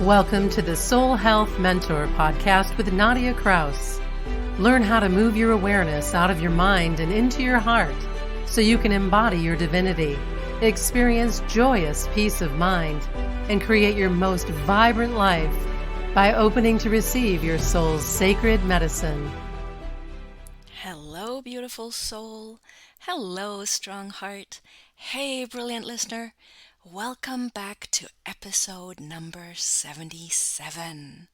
Welcome to the Soul Health Mentor podcast with Nadia Kraus. Learn how to move your awareness out of your mind and into your heart so you can embody your divinity, experience joyous peace of mind, and create your most vibrant life by opening to receive your soul's sacred medicine. Hello, beautiful soul. Hello, strong heart. Hey, brilliant listener. Welcome back to episode number 77.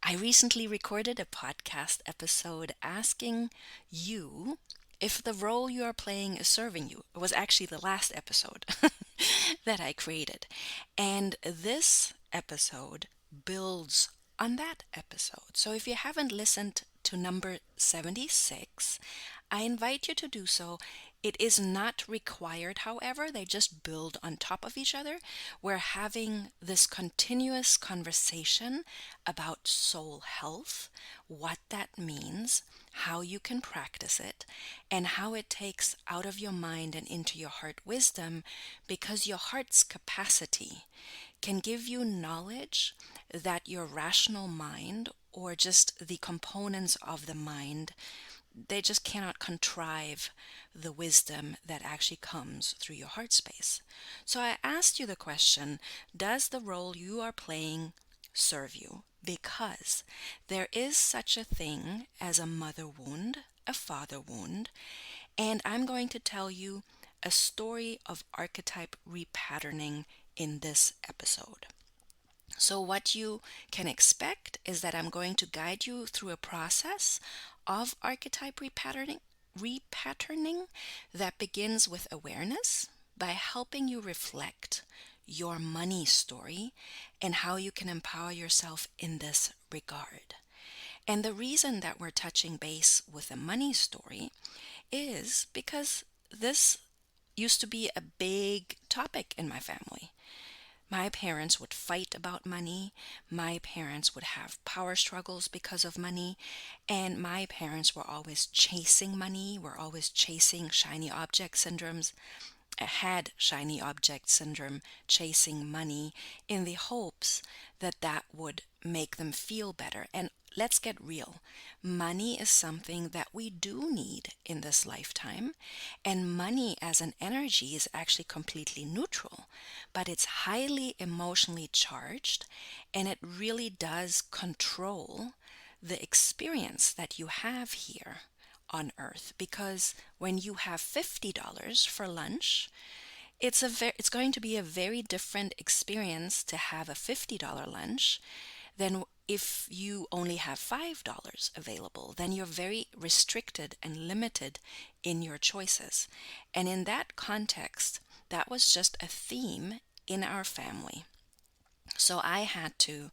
I recently recorded a podcast episode asking you if the role you are playing is serving you. It was actually the last episode that I created. And this episode builds on that episode. So if you haven't listened to number 76, I invite you to do so. It is not required, however, they just build on top of each other. We're having this continuous conversation about soul health, what that means, how you can practice it, and how it takes out of your mind and into your heart wisdom, because your heart's capacity can give you knowledge that your rational mind or just the components of the mind, they just cannot contrive the wisdom that actually comes through your heart space. So I asked you the question, does the role you are playing serve you? Because there is such a thing as a mother wound, a father wound, and I'm going to tell you a story of archetype repatterning in this episode. So what you can expect is that I'm going to guide you through a process of archetype repatterning that begins with awareness by helping you reflect your money story and how you can empower yourself in this regard. And the reason that we're touching base with the money story is because this used to be a big topic in my family. My parents would fight about money. My parents would have power struggles because of money. And my parents were always chasing money, were always chasing shiny object syndromes, had shiny object syndrome, chasing money in the hopes that that would make them feel better. And let's get real. Money is something that we do need in this lifetime, and money as an energy is actually completely neutral, but it's highly emotionally charged, and it really does control the experience that you have here on earth, because when you have $50 for lunch, it's going to be a very different experience to have a $50 lunch than if you only have $5 available. Then you're very restricted and limited in your choices. And in that context, that was just a theme in our family. So I had to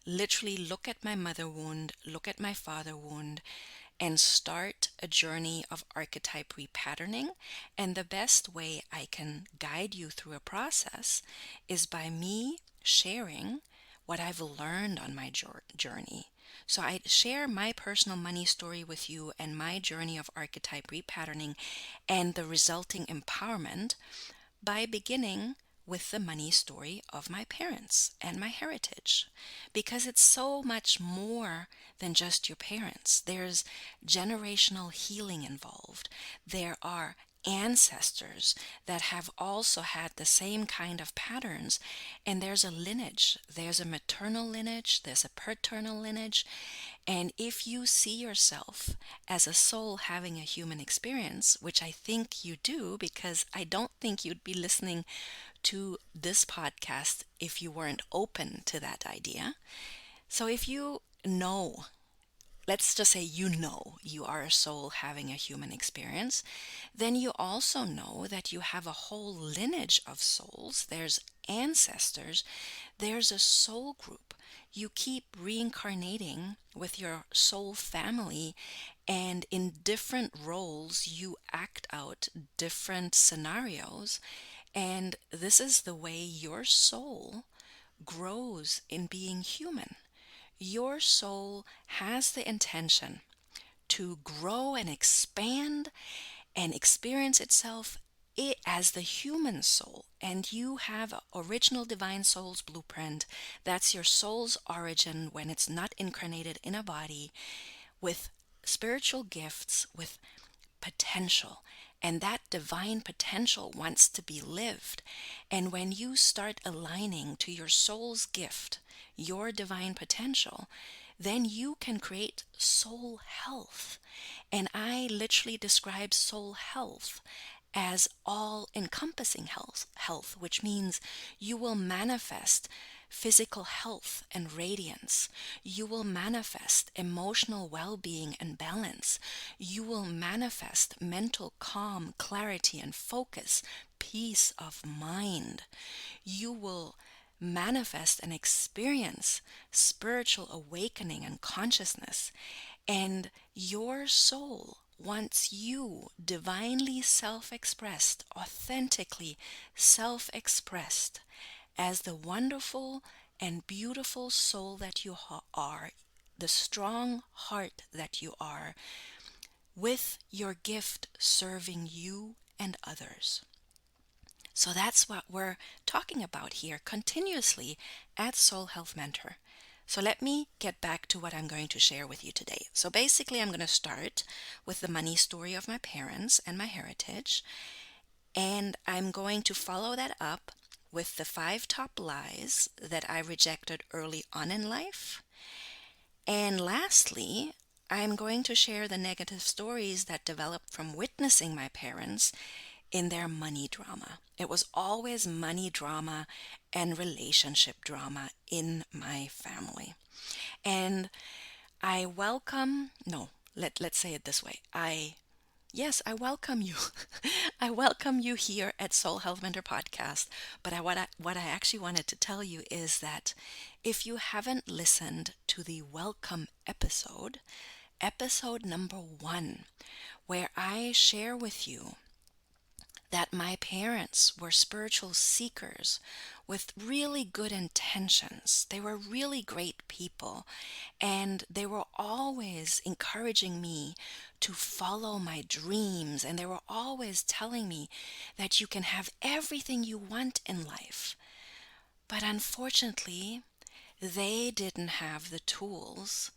literally look at my mother wound, look at my father wound, and start a journey of archetype repatterning. And the best way I can guide you through a process is by me sharing what I've learned on my journey. So I share my personal money story with you and my journey of archetype repatterning and the resulting empowerment by beginning with the money story of my parents and my heritage, because it's so much more than just your parents. There's generational healing involved. There are ancestors that have also had the same kind of patterns, and there's a lineage. There's a maternal lineage, there's a paternal lineage, and if you see yourself as a soul having a human experience, which I think you do, because I don't think you'd be listening to this podcast if you weren't open to that idea. So if you know, let's just say you are a soul having a human experience, then you also know that you have a whole lineage of souls. There's ancestors, there's a soul group. You keep reincarnating with your soul family, and in different roles you act out different scenarios. And this is the way your soul grows in being human. Your soul has the intention to grow and expand and experience itself as the human soul, and you have a original divine soul's blueprint. That's your soul's origin when it's not incarnated in a body, with spiritual gifts, with potential. And that divine potential wants to be lived. And when you start aligning to your soul's gift, your divine potential, then you can create soul health. And I literally describe soul health as all encompassing health, which means you will manifest physical health and radiance. You will manifest emotional well-being and balance. You will manifest mental calm, clarity and focus, peace of mind. You will manifest and experience spiritual awakening and consciousness. And your soul wants you divinely self-expressed, authentically self-expressed, as the wonderful and beautiful soul that you are, the strong heart that you are, with your gift serving you and others. So that's what we're talking about here continuously at Soul Health Mentor. So let me get back to what I'm going to share with you today. So basically, I'm going to start with the money story of my parents and my heritage. And I'm going to follow that up with the 5 top lies that I rejected early on in life. And lastly, I'm going to share the negative stories that developed from witnessing my parents in their money drama. It was always money drama and relationship drama in my family. And I welcome, no, let's say it this way. Yes, I welcome you. I welcome you here at Soul Health Mentor Podcast. But what I actually wanted to tell you is that if you haven't listened to the welcome episode, episode number 1, where I share with you that my parents were spiritual seekers with really good intentions. They were really great people, and they were always encouraging me to follow my dreams, and they were always telling me that you can have everything you want in life. But unfortunately, they didn't have the tools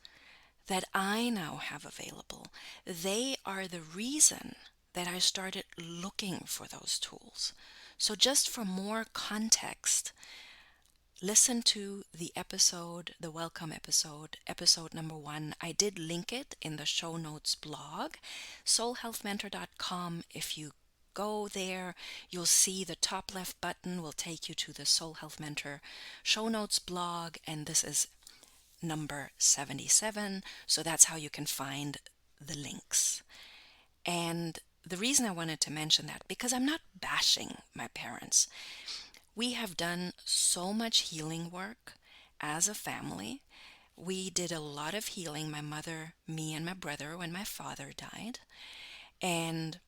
that I now have available. They are the reason that I started looking for those tools. So just for more context, listen to the episode, the welcome episode, episode number 1. I did link it in the show notes blog, soulhealthmentor.com. If you go there, you'll see the top left button will take you to the Soul Health Mentor show notes blog, and this is number 77. So that's how you can find the links. And the reason I wanted to mention that, because I'm not bashing my parents. We have done so much healing work as a family. We did a lot of healing, my mother, me, and my brother, when my father died. And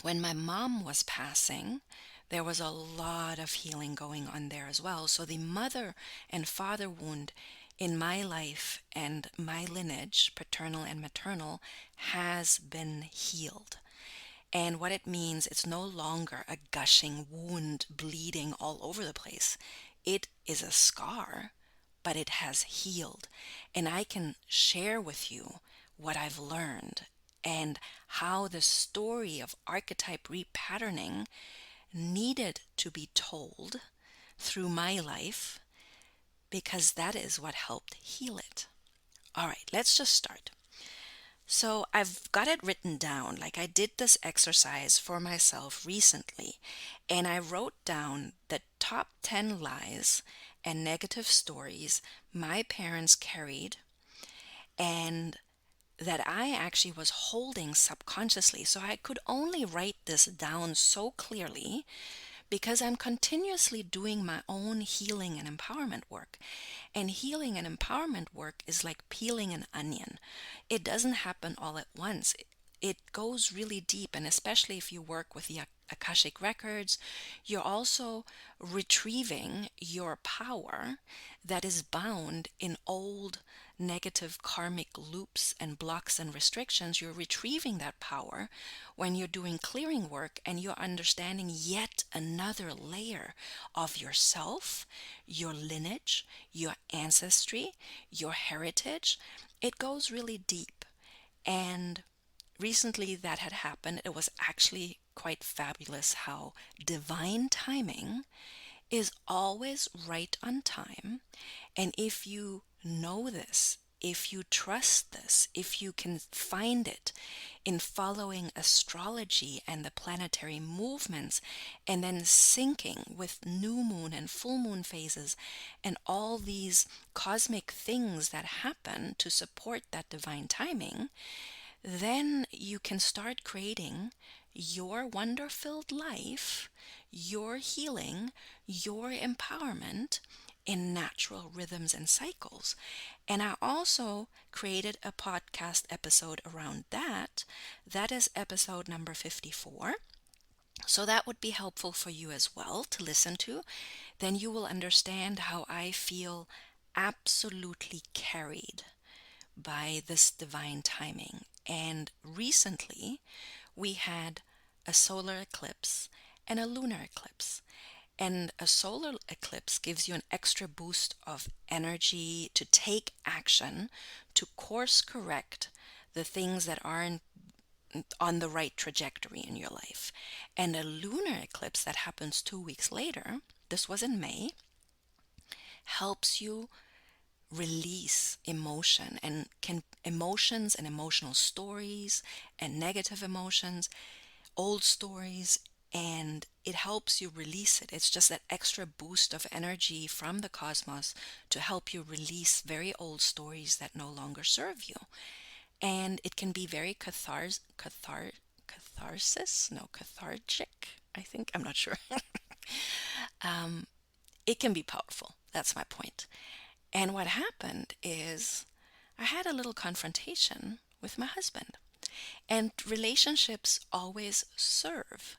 when my mom was passing, there was a lot of healing going on there as well. So the mother and father wound in my life and my lineage, paternal and maternal, has been healed. And what it means, it's no longer a gushing wound bleeding all over the place. It is a scar, but it has healed. And I can share with you what I've learned and how the story of archetype repatterning needed to be told through my life, because that is what helped heal it. All right, let's just start. So I've got it written down, like I did this exercise for myself recently, and I wrote down the top 10 lies and negative stories my parents carried and that I actually was holding subconsciously. So I could only write this down so clearly because I'm continuously doing my own healing and empowerment work. And healing and empowerment work is like peeling an onion. It doesn't happen all at once. it goes really deep, and especially if you work with the Akashic records, you're also retrieving your power that is bound in old negative karmic loops and blocks and restrictions. You're retrieving that power when you're doing clearing work, and you're understanding yet another layer of yourself, your lineage, your ancestry, your heritage. It goes really deep. And recently that had happened. It was actually quite fabulous how divine timing is always right on time. And if you know this, if you trust this, if you can find it in following astrology and the planetary movements, and then syncing with new moon and full moon phases and all these cosmic things that happen to support that divine timing, then you can start creating your wonder filled life, your healing, your empowerment in natural rhythms and cycles. And I also created a podcast episode around that. That is episode number 54. So that would be helpful for you as well to listen to. Then you will understand how I feel absolutely carried by this divine timing. And recently, we had a solar eclipse and a lunar eclipse. And a solar eclipse gives you an extra boost of energy to take action, to course correct the things that aren't on the right trajectory in your life. And a lunar eclipse that happens 2 weeks later, this was in May, helps you release emotion, and can emotions and emotional stories and negative emotions, old stories, and it helps you release it. It's just that extra boost of energy from the cosmos to help you release very old stories that no longer serve you. And it can be very cathartic, I think. I'm not sure. It can be powerful. That's my point. And what happened is I had a little confrontation with my husband. And relationships always serve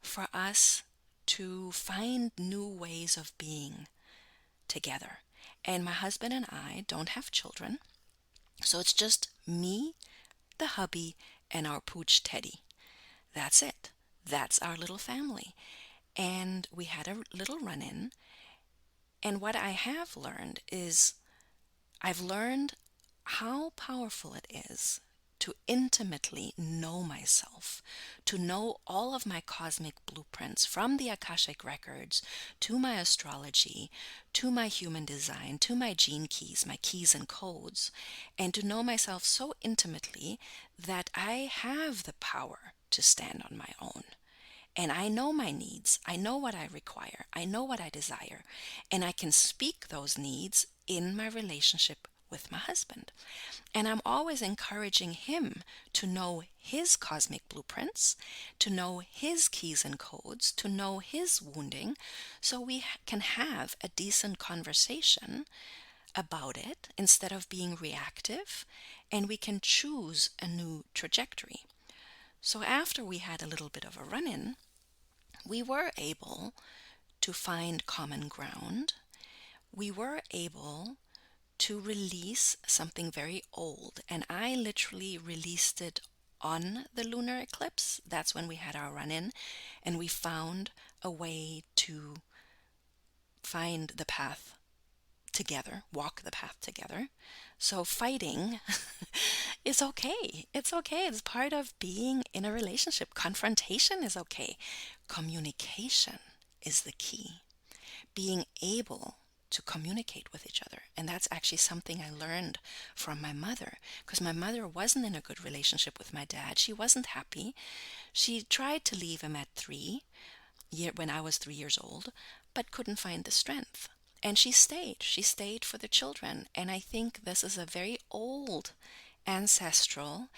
for us to find new ways of being together. And my husband and I don't have children, so it's just me, the hubby, and our pooch Teddy. That's it. That's our little family. And we had a little run in. And what I have learned is I've learned how powerful it is to intimately know myself, to know all of my cosmic blueprints from the Akashic records to my astrology, to my human design, to my gene keys, my keys and codes, and to know myself so intimately that I have the power to stand on my own. And I know my needs. I know what I require. I know what I desire. And I can speak those needs in my relationship with my husband. And I'm always encouraging him to know his cosmic blueprints, to know his keys and codes, to know his wounding, so we can have a decent conversation about it instead of being reactive, and we can choose a new trajectory. So after we had a little bit of a run-in, we were able to find common ground. We were able to release something very old, and I literally released it on the lunar eclipse. That's when we had our run-in, and we found a way to find the path together, walk the path together. So fighting is okay. It's okay. It's part of being in a relationship. Confrontation is okay. Communication is the key. Being able to communicate with each other. And that's actually something I learned from my mother, because my mother wasn't in a good relationship with my dad. She wasn't happy. She tried to leave him at when I was 3 years old, but couldn't find the strength. And she stayed. She stayed for the children. And I think this is a very old, ancestral,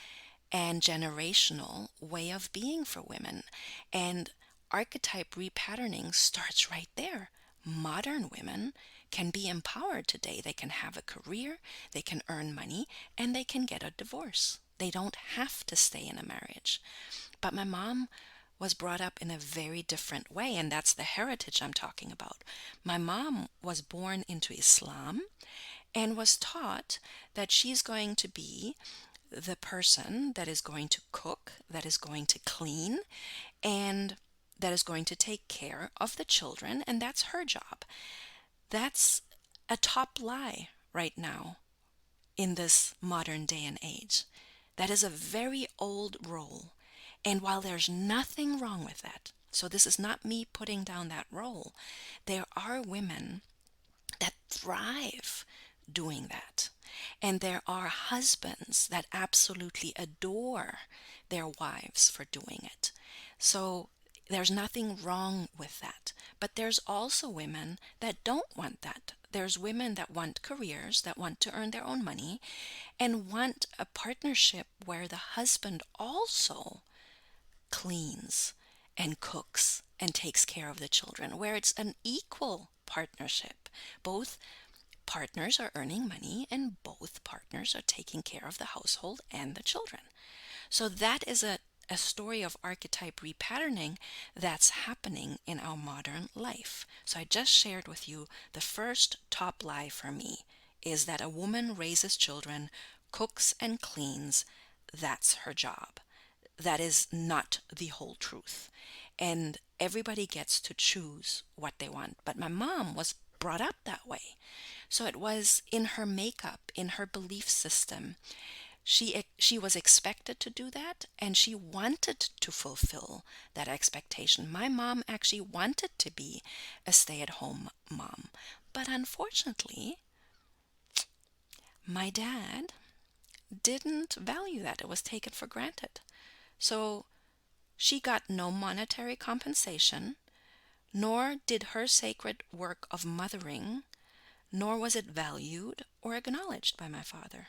and generational way of being for women. And archetype repatterning starts right there. Modern women can be empowered today. They can have a career, they can earn money, and they can get a divorce. They don't have to stay in a marriage. But my mom was brought up in a very different way, and that's the heritage I'm talking about. My mom was born into Islam and was taught that she's going to be the person that is going to cook, that is going to clean, and that is going to take care of the children, and that's her job. That's a top lie right now in this modern day and age. That is a very old role. And while there's nothing wrong with that, so this is not me putting down that role, there are women that thrive doing that. And there are husbands that absolutely adore their wives for doing it. So there's nothing wrong with that. But there's also women that don't want that. There's women that want careers, that want to earn their own money, and want a partnership where the husband also cleans and cooks and takes care of the children, where it's an equal partnership. Both partners are earning money and both partners are taking care of the household and the children. So that is a story of archetype repatterning that's happening in our modern life. So I just shared with you the first top lie for me is that a woman raises children, cooks and cleans. That's her job. That is not the whole truth. And everybody gets to choose what they want. But my mom was brought up that way. So it was in her makeup, in her belief system. She was expected to do that, and she wanted to fulfill that expectation. My mom actually wanted to be a stay-at-home mom. But unfortunately, my dad didn't value that. It was taken for granted. So she got no monetary compensation, nor did her sacred work of mothering, nor was it valued or acknowledged by my father.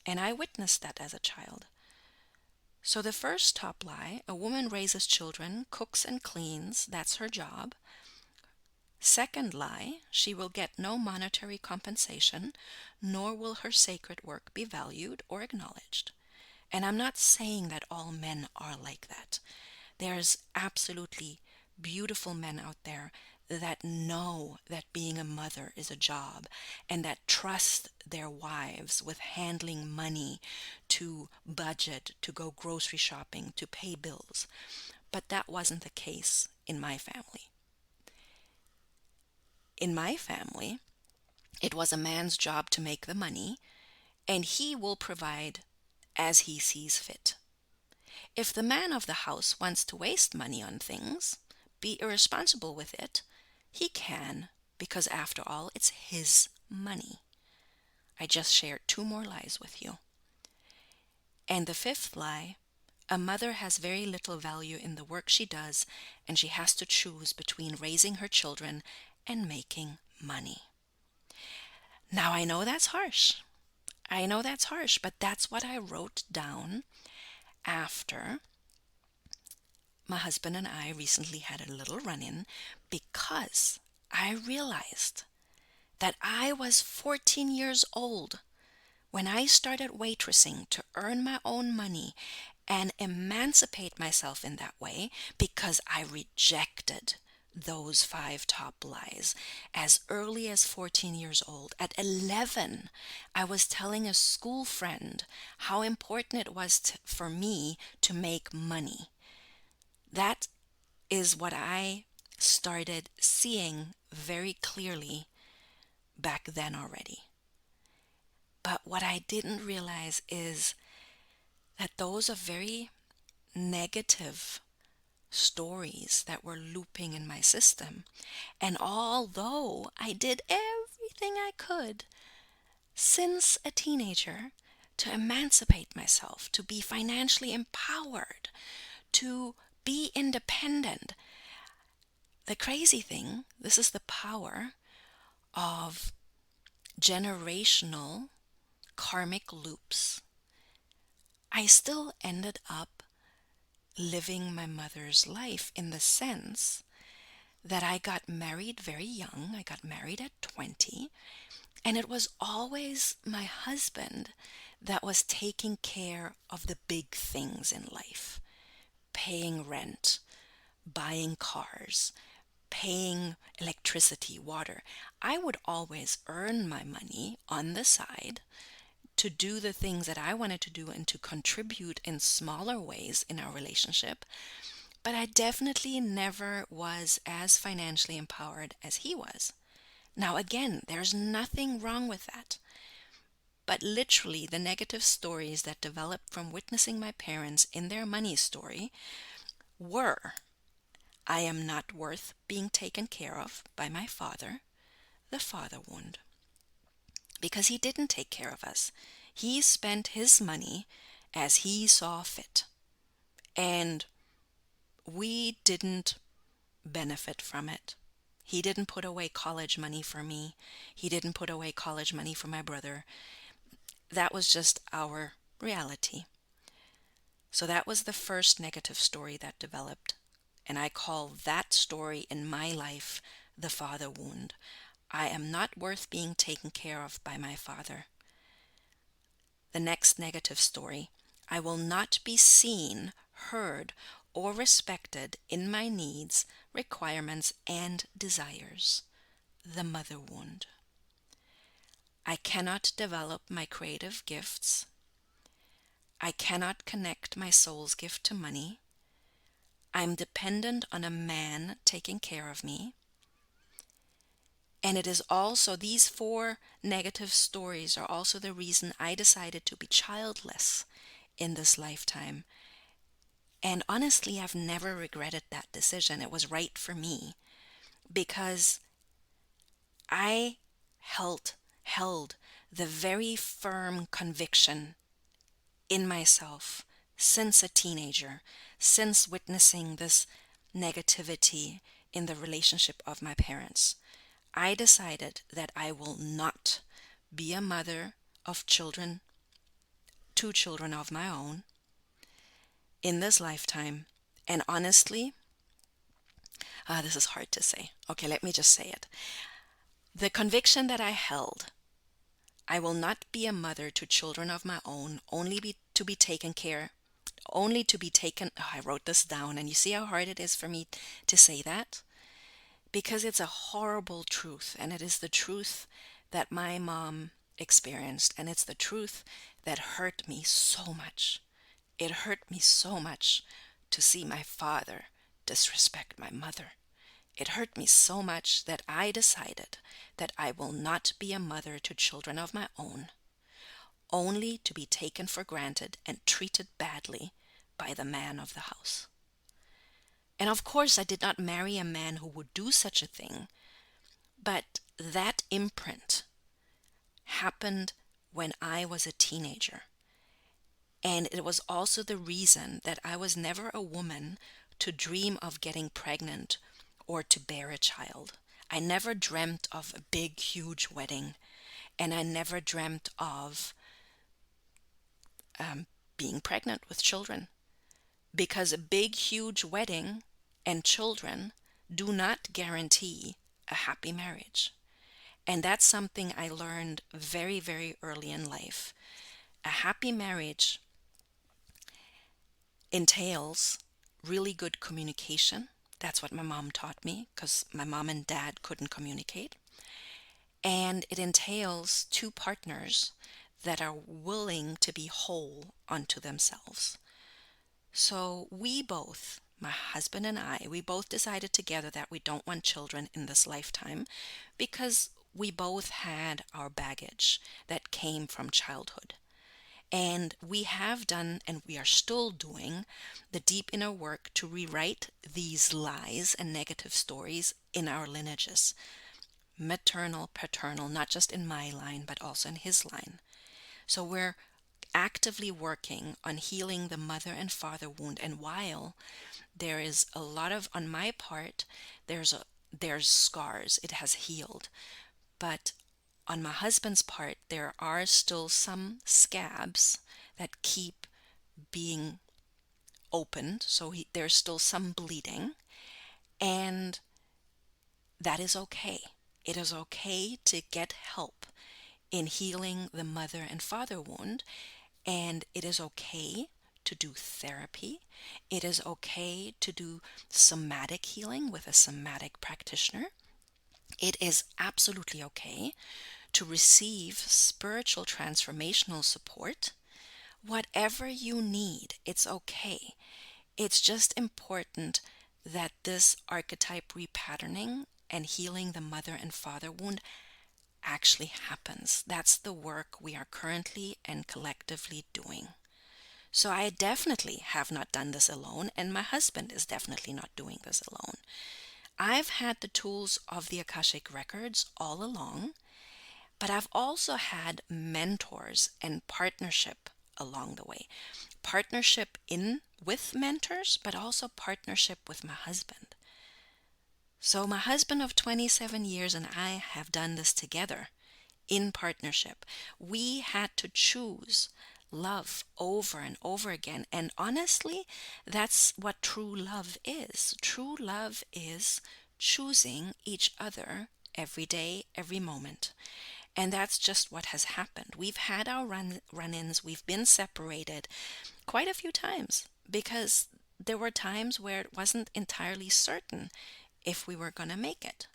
And I witnessed that as a child. So the first top lie, a woman raises children, cooks and cleans, that's her job. Second lie, she will get no monetary compensation, nor will her sacred work be valued or acknowledged. And I'm not saying that all men are like that. There's absolutely beautiful men out there that know that being a mother is a job and that trust their wives with handling money to budget, to go grocery shopping, to pay bills. But that wasn't the case in my family. In my family, it was a man's job to make the money, and he will provide as he sees fit. If the man of the house wants to waste money on things, be irresponsible with it, he can, because after all, it's his money. I just shared 2 more lies with you. And the 5th lie, a mother has very little value in the work she does, and she has to choose between raising her children and making money. Now I know that's harsh. But that's what I wrote down after my husband and I recently had a little run-in, because I realized that I was 14 years old when I started waitressing to earn my own money and emancipate myself in that way, because I rejected those 5 top lies as early as 14 years old. At 11, I was telling a school friend how important it was for me to make money. That is what I started seeing very clearly back then already. But what I didn't realize is that those are very negative stories that were looping in my system. And although I did everything I could since a teenager to emancipate myself, to be financially empowered, to be independent, the crazy thing, this is the power of generational karmic loops. I still ended up living my mother's life, in the sense that I got married very young. I got married at 20, And it was always my husband that was taking care of the big things in life: paying rent, buying cars, paying electricity, water. I would always earn my money on the side to do the things that I wanted to do and to contribute in smaller ways in our relationship. But I definitely never was as financially empowered as he was. Now, again, there's nothing wrong with that. But literally, the negative stories that developed from witnessing my parents in their money story were: I am not worth being taken care of by my father, the father wound, because he didn't take care of us. He spent his money as he saw fit, and we didn't benefit from it. He didn't put away college money for me. He didn't put away college money for my brother. That was just our reality. So that was the first negative story that developed. And I call that story in my life the father wound. I am not worth being taken care of by my father. The next negative story: I will not be seen, heard, or respected in my needs, requirements, and desires. The mother wound. I cannot develop my creative gifts. I cannot connect my soul's gift to money. I'm dependent on a man taking care of me. And it is also, these four negative stories are also the reason I decided to be childless in this lifetime. And honestly, I've never regretted that decision. It was right for me, because I held the very firm conviction in myself since a teenager, since witnessing this negativity in the relationship of my parents. I decided that I will not be a mother of children, two children of my own, in this lifetime. And honestly, this is hard to say. Okay, let me just say it. The conviction that I held: I will not be a mother to children of my own, to be taken care, only to be taken. Oh, I wrote this down, and you see how hard it is for me to say that? Because it's a horrible truth, and it is the truth that my mom experienced, and it's the truth that hurt me so much. It hurt me so much to see my father disrespect my mother. It hurt me so much that I decided that I will not be a mother to children of my own, only to be taken for granted and treated badly by the man of the house. And of course, I did not marry a man who would do such a thing, but that imprint happened when I was a teenager. And it was also the reason that I was never a woman to dream of getting pregnant or to bear a child. I never dreamt of a big, huge wedding, and I never dreamt of being pregnant with children, because a big, huge wedding and children do not guarantee a happy marriage. And that's something I learned very, very early in life. A happy marriage entails really good communication. That's what my mom taught me, because my mom and dad couldn't communicate. And it entails two partners that are willing to be whole unto themselves. So we both, my husband and I, we both decided together that we don't want children in this lifetime, because we both had our baggage that came from childhood. And we have done, and we are still doing, the deep inner work to rewrite these lies and negative stories in our lineages: maternal, paternal, not just in my line, but also in his line. So we're actively working on healing the mother and father wound. And while there is a lot of, on my part, there's scars, it has healed. But on my husband's part, there are still some scabs that keep being opened. So there's still some bleeding, and that is okay. It is okay to get help in healing the mother and father wound. And it is okay to do therapy. It is okay to do somatic healing with a somatic practitioner. It is absolutely okay to receive spiritual transformational support. Whatever you need, it's okay. It's just important that this archetype repatterning and healing the mother and father wound actually happens. That's the work we are currently and collectively doing. So I definitely have not done this alone, and my husband is definitely not doing this alone. I've had the tools of the Akashic Records all along, but I've also had mentors and partnership along the way. Partnership in with mentors, but also partnership with my husband. So my husband of 27 years and I have done this together in partnership. We had to choose love over and over again. And honestly, that's what true love is. True love is choosing each other every day, every moment. And that's just what has happened. We've had our run-ins, we've been separated quite a few times because there were times where it wasn't entirely certain if we were going to make it.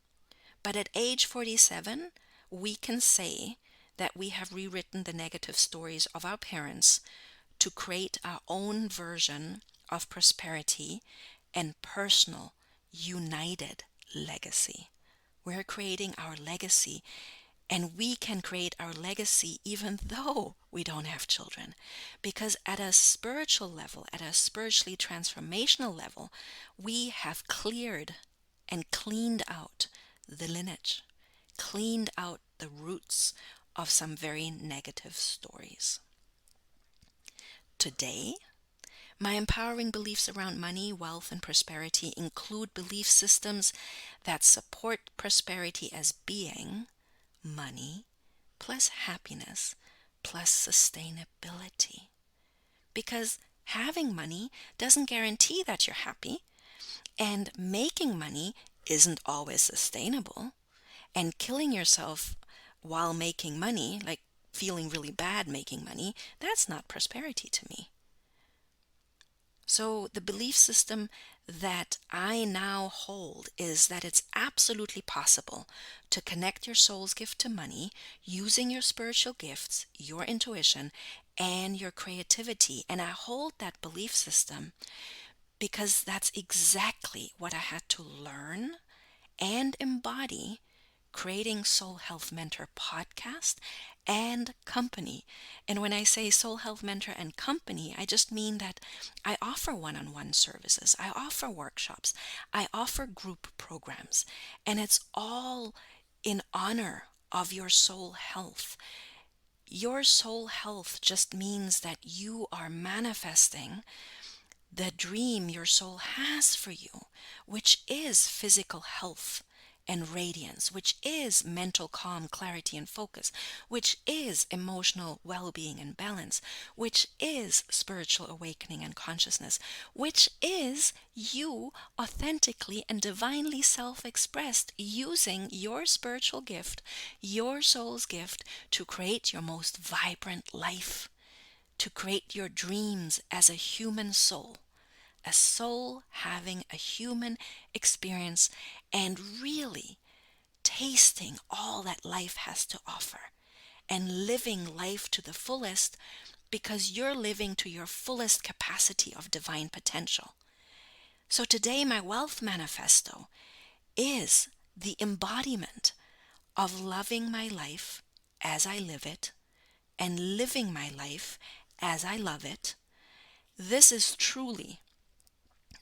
But at age 47, we can say that we have rewritten the negative stories of our parents to create our own version of prosperity and personal, united legacy. We're creating our legacy, and we can create our legacy even though we don't have children. Because at a spiritual level, at a spiritually transformational level, we have cleared and cleaned out the lineage, cleaned out the roots of some very negative stories. Today, my empowering beliefs around money, wealth, and prosperity include belief systems that support prosperity as being money plus happiness plus sustainability. Because having money doesn't guarantee that you're happy, and making money isn't always sustainable. And killing yourself while making money, like feeling really bad making money, that's not prosperity to me. So the belief system that I now hold is that it's absolutely possible to connect your soul's gift to money using your spiritual gifts, your intuition, and your creativity. And I hold that belief system because that's exactly what I had to learn and embody creating Soul Health Mentor podcast and company. And when I say Soul Health Mentor and company, I just mean that I offer one-on-one services, I offer workshops, I offer group programs, and it's all in honor of your soul health. Your soul health just means that you are manifesting the dream your soul has for you, which is physical health and radiance, which is mental calm, clarity, and focus, which is emotional well-being and balance, which is spiritual awakening and consciousness, which is you authentically and divinely self-expressed using your spiritual gift, your soul's gift, to create your most vibrant life, to create your dreams as a human soul. A soul having a human experience and really tasting all that life has to offer and living life to the fullest because you're living to your fullest capacity of divine potential. So today, my wealth manifesto is the embodiment of loving my life as I live it and living my life as I love it. This is truly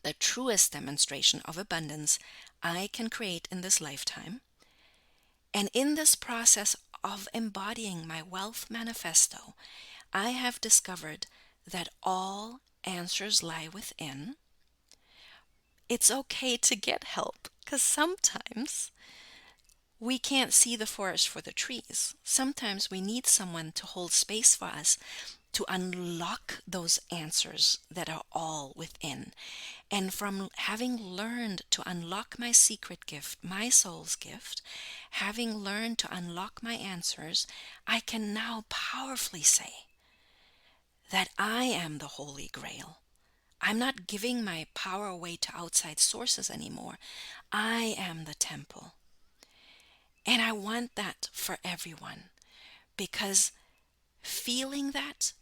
the truest demonstration of abundance I can create in this lifetime. And in this process of embodying my wealth manifesto, I have discovered that all answers lie within. It's okay to get help because sometimes we can't see the forest for the trees. Sometimes we need someone to hold space for us to unlock those answers that are all within. And from having learned to unlock my secret gift, my soul's gift, having learned to unlock my answers, I can now powerfully say that I am the Holy Grail. I'm not giving my power away to outside sources anymore. I am the temple. And I want that for everyone, because feeling that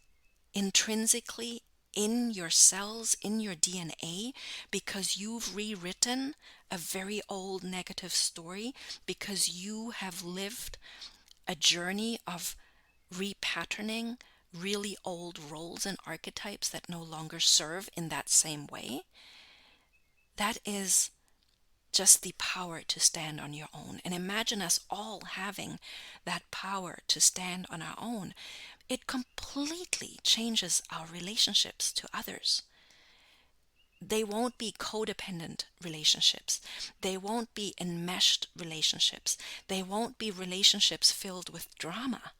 intrinsically in your cells, in your DNA, because you've rewritten a very old negative story, because you have lived a journey of repatterning really old roles and archetypes that no longer serve in that same way. That is just the power to stand on your own. And imagine us all having that power to stand on our own. It completely changes our relationships to others. They won't be codependent relationships. They won't be enmeshed relationships. They won't be relationships filled with drama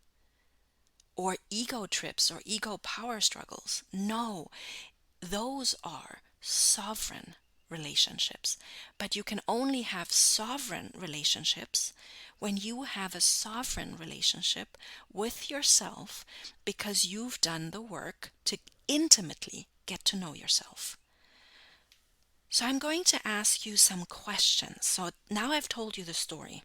or ego trips or ego power struggles. No, those are sovereign relationships. But you can only have sovereign relationships when you have a sovereign relationship with yourself, because you've done the work to intimately get to know yourself. So I'm going to ask you some questions. So now I've told you the story.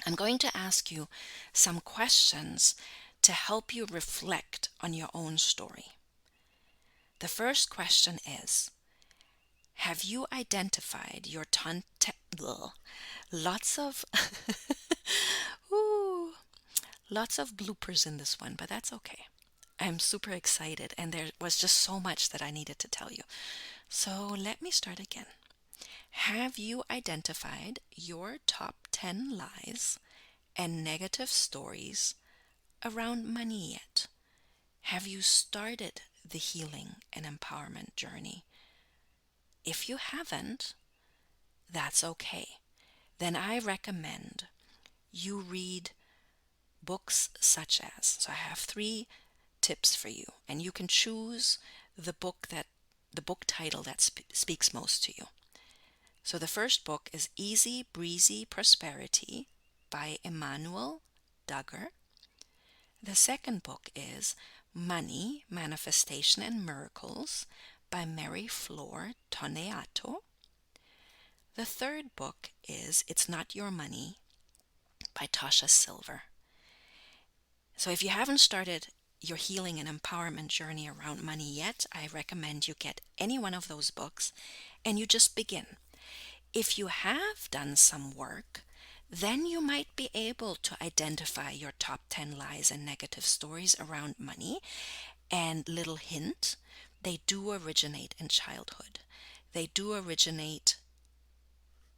I'm going to ask you some questions to help you reflect on your own story. The first question is, have you identified your lots of ooh, lots of bloopers in this one, but that's okay. I'm super excited, and there was just so much that I needed to tell you. So let me start again. Have you identified your top 10 lies and negative stories around money yet? Have you started the healing and empowerment journey? If you haven't, that's okay. Then I recommend you read books such as, so I have 3 tips for you, and you can choose the book title that speaks most to you. So the first book is Easy Breezy Prosperity by Emmanuel Duggar. The second book is Money, Manifestation and Miracles by Mary Flor Toneato. The third book is It's Not Your Money by Tasha Silver. So if you haven't started your healing and empowerment journey around money yet, I recommend you get any one of those books and you just begin. If you have done some work, then you might be able to identify your top 10 lies and negative stories around money. And little hint, they do originate in childhood. They do originate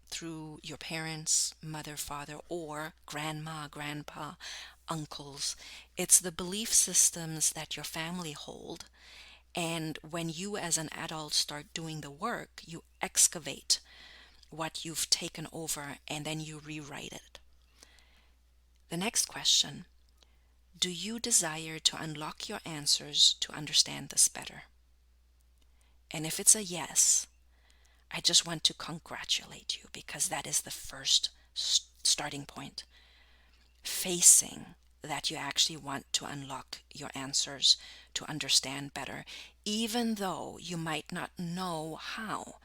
through your parents, mother, father, or grandma, grandpa, uncles. It's the belief systems that your family hold. And when you as an adult start doing the work, you excavate what you've taken over and then you rewrite it. The next question, do you desire to unlock your answers to understand this better? And if it's a yes, I just want to congratulate you, because that is the first starting point. Facing that you actually want to unlock your answers to understand better, even though you might not know how.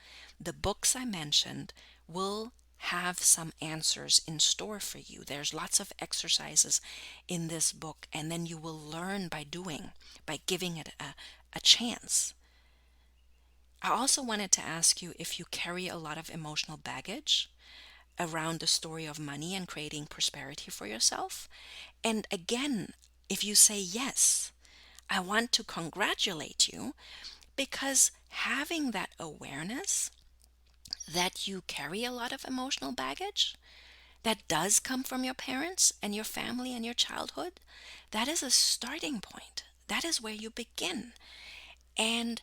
The books I mentioned will have some answers in store for you. There's lots of exercises in this book, and then you will learn by doing, by giving it a chance. I also wanted to ask you if you carry a lot of emotional baggage around the story of money and creating prosperity for yourself. And again, if you say yes, I want to congratulate you, because having that awareness that you carry a lot of emotional baggage that does come from your parents and your family and your childhood, that is a starting point. That is where you begin. And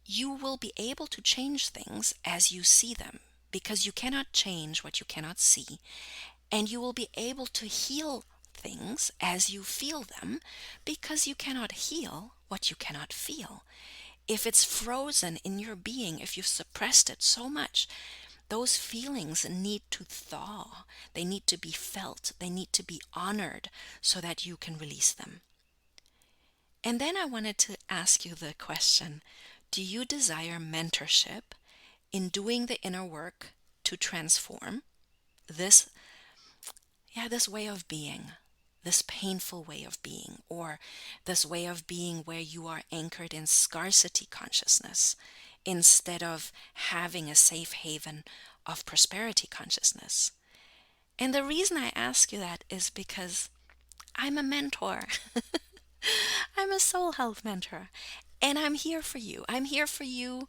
you will be able to change things as you see them, because you cannot change what you cannot see. And you will be able to heal things as you feel them, because you cannot heal what you cannot feel. If it's frozen in your being, if you've suppressed it so much, those feelings need to thaw. They need to be felt. They need to be honored so that you can release them. And then I wanted to ask you the question, do you desire mentorship in doing the inner work to transform this way of being, this painful way of being, or this way of being where you are anchored in scarcity consciousness instead of having a safe haven of prosperity consciousness? And the reason I ask you that is because I'm a mentor. I'm a soul health mentor, and I'm here for you. I'm here for you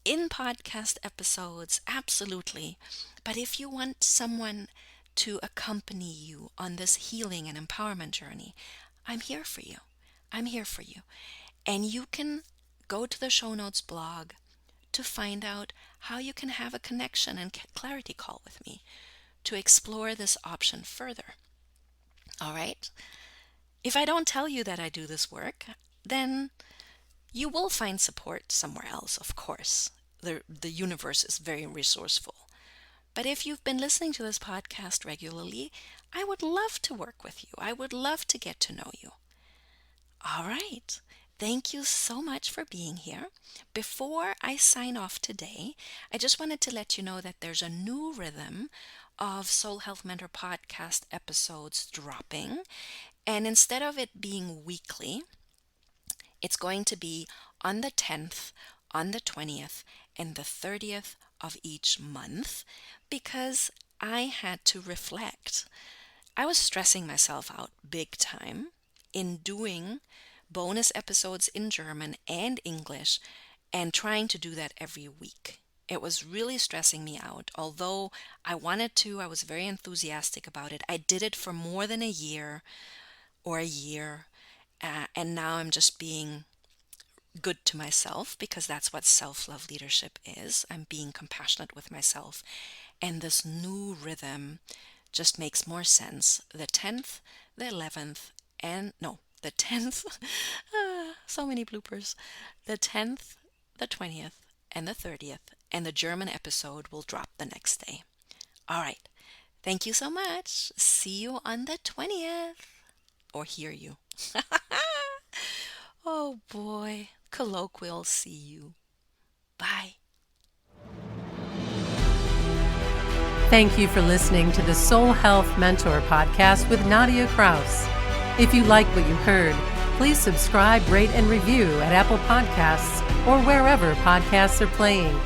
in podcast episodes, absolutely. But if you want someone to accompany you on this healing and empowerment journey, I'm here for you. I'm here for you. And you can go to the show notes blog to find out how you can have a connection and clarity call with me to explore this option further. All right? If I don't tell you that I do this work, then you will find support somewhere else, of course. The universe is very resourceful. But if you've been listening to this podcast regularly, I would love to work with you. I would love to get to know you. All right. Thank you so much for being here. Before I sign off today, I just wanted to let you know that there's a new rhythm of Soul Health Mentor podcast episodes dropping. And instead of it being weekly, it's going to be on the 10th, on the 20th, and the 30th of each month, because I had to reflect. I was stressing myself out big time in doing bonus episodes in German and English and trying to do that every week. It was really stressing me out. Although I wanted to, I was very enthusiastic about it. I did it for more than a year, and now I'm just being good to myself, because that's what self-love leadership is. I'm being compassionate with myself, and this new rhythm just makes more sense. The 10th, the 11th, the 10th, so many bloopers. The 10th, the 20th, and the 30th, and the German episode will drop the next day. All right. Thank you so much. See you on the 20th. Or hear you. Oh boy. Colloquial see you. Bye. Thank you for listening to the Soul Health Mentor podcast with Nadia Kraus. If you like what you heard, please subscribe, rate, and review at Apple Podcasts or wherever podcasts are playing.